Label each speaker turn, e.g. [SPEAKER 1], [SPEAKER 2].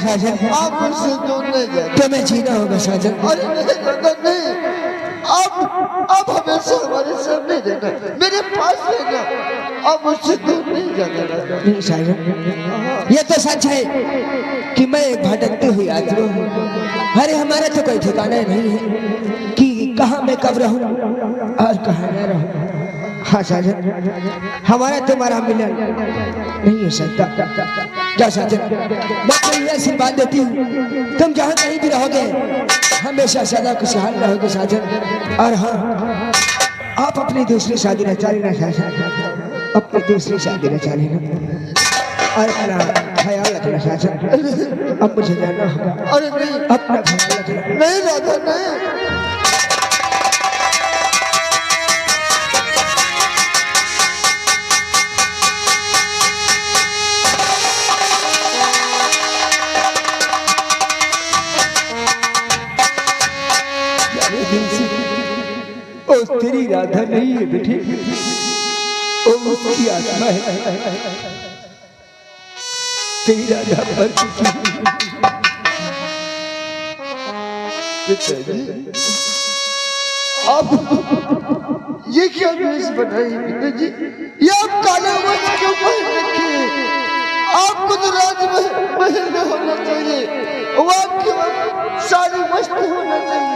[SPEAKER 1] साजन,
[SPEAKER 2] आप मुझसे दूर नहीं जाना।
[SPEAKER 1] तुम्हें जीना होगा साजन।
[SPEAKER 2] अरे नहीं दादा नहीं, आप हमेशा हमारे सामने रहना, मेरे पास रहना, आप मुझसे दूर नहीं जाना दादा।
[SPEAKER 1] नहीं साजन, ये तो सच है कि मैं एक भटकती हुई आत्मा हूँ। अरे हमारा तो कोई ठिकाना नहीं है कि कहाँ मैं कब रहूं और कहाँ न रहूं। हाँ साजन, हमारा तुम्हारा मिलन नहीं हो सकता। क्या साजन, मैं तुम्हें यह आशीर्वाद देती हूँ, तुम जहाँ कहीं भी रहोगे हमेशा सदा खुशहाल रहोगे साजन। और हाँ, आप अपनी दूसरी शादी रचा लेना साजन, अपनी दूसरी शादी रचा लेना और अपना ख्याल रखना साजन। अब मुझे जाना होगा।
[SPEAKER 2] अरे नहीं,
[SPEAKER 1] अपना ख्याल रखना।
[SPEAKER 2] नहीं दादा नहीं।
[SPEAKER 1] ओ तेरी राधा नहीं है बेटी, ओ उसकी आत्मा है। तेरी राधा पर
[SPEAKER 2] आप ये क्या ड्रेस बनाई पिता जी, ये आप काला वस्त्र क्यों पहन रखे हैं? आपको तो राजमहल में होना चाहिए, वो आपके सारे वस्त्र होना चाहिए।